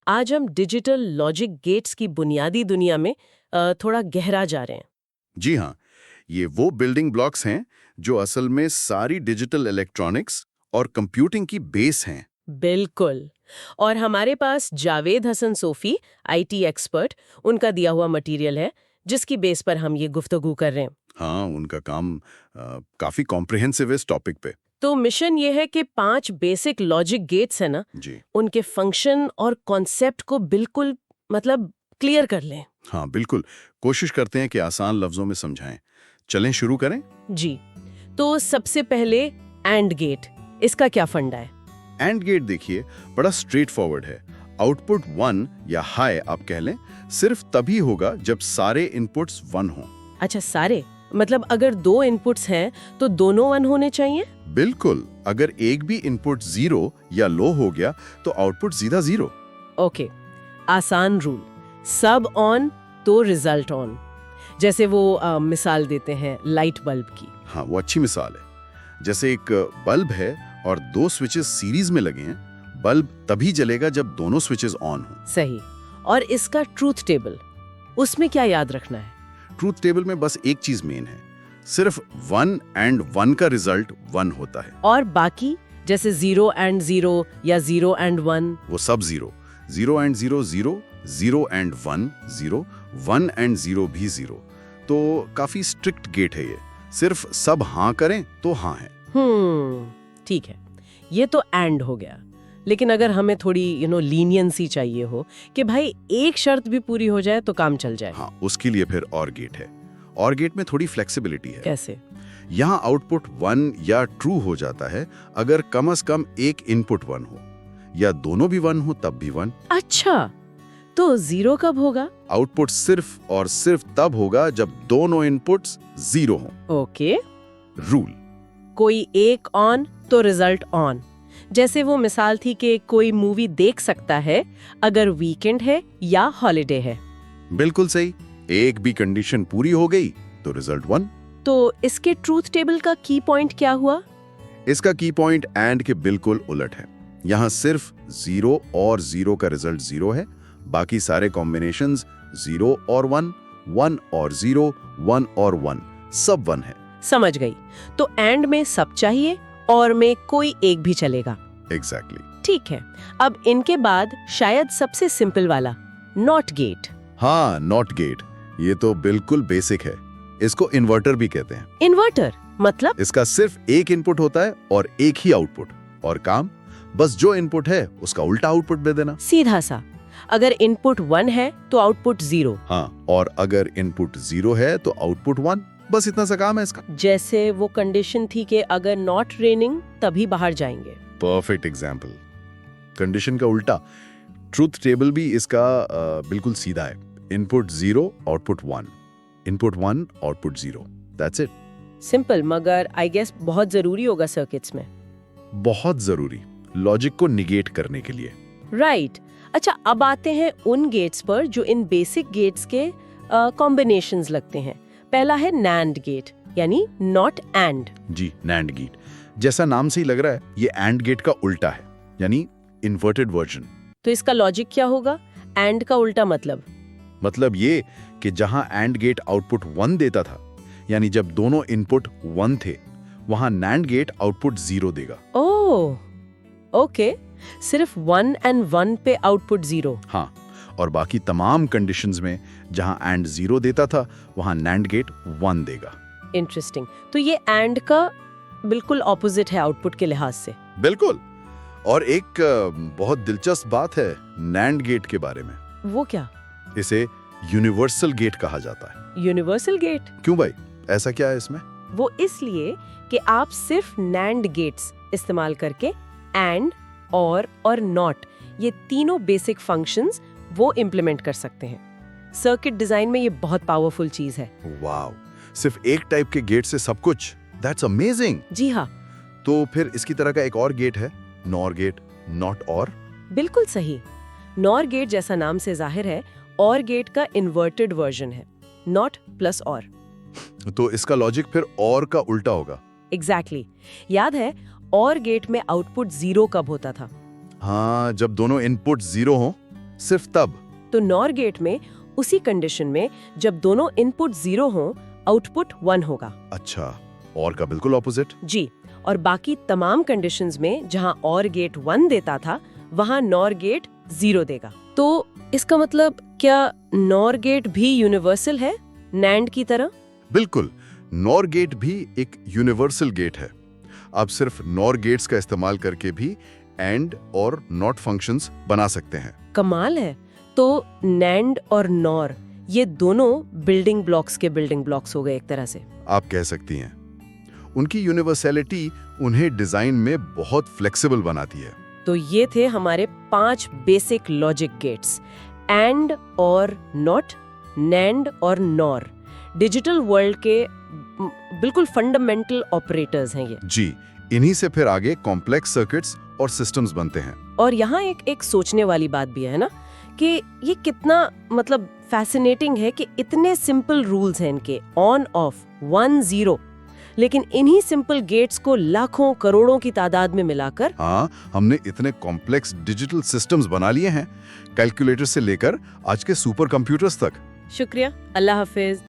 आज हम digital logic gates की बुनियादी दुनिया में थोड़ा गहरा जा रहे हैं। जी हाँ, ये वो बिल्डिंग ब्लॉक्स हैं जो असल में सारी डिजिटल इलेक्ट्रॉनिक्स और कंप्यूटिंग की बेस हैं। बिल्कुल। और हमारे पास जावेद हसन सोफी, आईटी एक्सपर्ट, उनका दिया हुआ मटेरियल है जिसकी बेस पर हम ये गुफ्तगू कर रहे हैं। हाँ, उनका काम काफी कॉम्प्रिहेंसिव है इस टॉपिक पे। तो मिशन ये है कि 5 बेसिक लॉजिक गेट्स है ना, जी उनके फंक्शन और कॉन्सेप्ट को बिल्कुल क्लियर कर लें। हाँ, बिल्कुल। कोशिश करते हैं कि आसान लफ्जों में समझाएं। चलें शुरू करें। जी, तो सबसे पहले एंड गेट, इसका क्या फंडा है? एंड गेट देखिए, बड़ा स्ट्रेट फॉरवर्ड है। आउटपुट 1 या हाई आप कह लें, सिर्फ तभी होगा जब सारे इनपुट्स 1 हों। अच्छा, सारे मतलब अगर 2 इनपुट्स हैं तो दोनों 1 होने चाहिए? बिल्कुल, अगर एक भी इनपुट 0 या लो हो गया तो आउटपुट सीधा 0। ओके, आसान रूल, सब ऑन तो रिजल्ट ऑन। जैसे वो मिसाल देते हैं लाइट बल्ब की। हाँ, वो अच्छी मिसाल है। जैसे एक बल्ब है और 2 स्विचेस सीरीज में लगे हैं, बल्ब तभी जलेगा जब दोनों स्विचेस ऑन हों। सही। और इसका ट्रूथ टेबल, उसमें क्या याद रखना है? ट्रूथ टेबल में बस एक चीज मेन है, सिर्फ 1 एंड 1 का रिजल्ट 1 होता है। और बाकी जैसे 0 एंड 0 या 0 एंड 1? वो सब 0, 0 एंड 0 0, 0 एंड 1 0, 1 एंड 0 भी 0। तो काफी स्ट्रिक्ट गेट है ये, सिर्फ सब हाँ करें तो हाँ है। ठीक है, ये तो एंड हो गया। लेकिन अगर हमें थोड़ी लीनियंसी चाहिए हो कि भाई एक शर्त भी पूरी हो जाए तो काम चल जाए। हाँ, उसके लिए फिर और गेट है। और गेट में थोड़ी फ्लेक्सिबिलिटी है। कैसे? यहाँ आउटपुट 1 या ट्रू हो जाता है अगर कम से कम एक इनपुट 1 हो, या दोनों भी 1 हो तब भी 1। अच्छा, तो 0 कब होगा? आउटपुट सिर्फ और सिर्फ तब होगा जब दोनों इनपुट्स 0 हों। ओके। रूल, कोई एक ऑन तो रिजल्ट ऑन। जैसे वो मिसाल थी कि कोई मूवी देख सकता है अगर वीकेंड है या हॉलिडे है। बिल्कुल सही। एक भी कंडीशन पूरी हो गई तो रिजल्ट 1। तो इसके ट्रूथ टेबल का की पॉइंट क्या हुआ? इसका की पॉइंट एंड के बिल्कुल उलट है। यहाँ सिर्फ 0 और 0 का रिजल्ट 0 है, बाकी सारे कॉम्बिनेशंस 0 और 1, 1 और 0, 1 और 1, सब 1 है। समझ गई। तो एंड में सब चाहिए और में कोई एक भी चलेगा। एग्जैक्टली। ठीक है, अब इनके बाद शायद सबसे सिंपल वाला नॉट गेट। हाँ, नॉट गेट, ये तो बिल्कुल बेसिक है। इसको इन्वर्टर भी कहते हैं। इन्वर्टर मतलब? इसका सिर्फ एक इनपुट होता है और एक ही आउटपुट, और काम बस जो इनपुट है उसका उल्टा आउटपुट दे देना। सीधा सा। अगर इनपुट 1 है तो आउटपुट 0। हाँ, और अगर इनपुट 0 है तो आउटपुट 1। बस इतना सा काम है इसका। जैसे वो कंडीशन थी कि अगर नॉट रेनिंग तभी बाहर जाएंगे। Perfect example. कंडीशन का उल्टा। ट्रूथ टेबल भी इसका बिल्कुल सीधा है। Input 0, output 1, input 1, output 0। That's it. Simple, मगर आई गेस बहुत जरूरी होगा सर्किट्स में। बहुत जरूरी, लॉजिक को निगेट करने के लिए। राइट। अच्छा, अब आते हैं उन गेट्स पर जो इन बेसिक गेट्स के कॉम्बिनेशंस लगते हैं। पहला है नैंड गेट, यानी नॉट एंड। जी, नैंड गेट जैसा नाम से ही लग रहा है, ये एंड गेट का उल्टा है, यानी इन्वर्टेड वर्जन। तो इसका लॉजिक क्या होगा? एंड का उल्टा मतलब ये कि जहां एंड गेट आउटपुट 1 देता था, यानी जब दोनों इनपुट 1 थे, वहां नैंड गेट आउटपुट 0 देगा। ओह, ओके। सिर्फ 1 एंड 1 पे आउटपुट 0। हाँ, और बाकी तमाम कंडीशंस में जहां एंड 0 देता था, वहां नैंड गेट 1 देगा। इंटरेस्टिंग। तो ये एंड का बिल्कुल ऑपोजिट है आउटपुट के लिहाज से। बिल्कुल। और एक बहुत दिलचस्प बात है नैंड गेट के बारे में। वो क्या? इसे यूनिवर्सल गेट कहा जाता है। Universal gate? क्यों भाई, ऐसा क्या है इसमें? वो इसलिए कि आप सिर्फ नैंड गेट्स इस्तेमाल करके एंड, और नॉट, ये तीनों बेसिक फंक्शंस वो इम्प्लीमेंट कर सकते हैं। सर्किट डिजाइन में ये बहुत पावरफुल चीज है। वाव, सिर्फ एक टाइप के गेट से सब कुछ। That's amazing. जी हाँ। तो फिर इसकी तरह का एक और गेट है, नॉर गेट, नॉट और। बिल्कुल सही। नॉर गेट जैसा नाम से जाहिर है, और गेट का इन्वर्टेड वर्जन है, नॉट प्लस और। तो इसका लॉजिक फिर और का उल्टा होगा। एग्जैक्टली। याद है और गेट में आउटपुट 0 कब होता था? हाँ, जब दोनों इनपुट 0 हो, सिर्फ तब। तो नॉर गेट में उसी कंडीशन में जब दोनों इनपुट 0 हों, आउटपुट 1 होगा। अच्छा, और का बिल्कुल ऑपोजिट? जी, और बाकी तमाम कंडीशंस में जहां और गेट 1 देता था, वहां नॉर गेट 0 देगा। तो इसका मतलब क्या नॉर गेट भी यूनिवर्सल है नैंड की तरह? बिल्कुल, नॉर गेट भी एक यूनिवर्सल गेट है। आप सिर्फ नॉर गेट्स का इस्तेमाल करके भी एंड और नॉट फंक्शंस बना सकते हैं। कमाल है। तो नैंड और नॉर ये दोनों बिल्डिंग ब्लॉक्स हो गए एक तरह से। आप कह सकती हैं। उनकी यूनिवर्सैलिटी उन्हें डिजाइन में बहुत फ्लेक्सिबल बनाती है। तो ये थे हमारे 5 बेसिक लॉजिक गेट्स, एंड और नॉट, नैंड और नॉर। डिजिटल वर्ल्ड के बिल्कुल फंडामेंटल ऑपरेटर्स हैं ये। जी, इन्हीं से फिर आगे कॉम्प्लेक्स सर्किट्स और सिस्टम्स बनते हैं। और यहाँ एक सोचने वाली बात भी है ना, कि ये कितना मतलब फैसिनेटिंग है कि इतने सिंपल रूल्स हैं इनके, ऑन ऑफ 1 0, लेकिन इन्हीं सिंपल गेट्स को लाखों करोड़ों की तादाद में मिलाकर हमने इतने कॉम्प्लेक्स डिजिटल सिस्टम्स बना लिए हैं, कैलकुलेटर से लेकर आज के सुपर कंप्यूटर्स तक। शुक्रिया, अल्लाह हाफिज।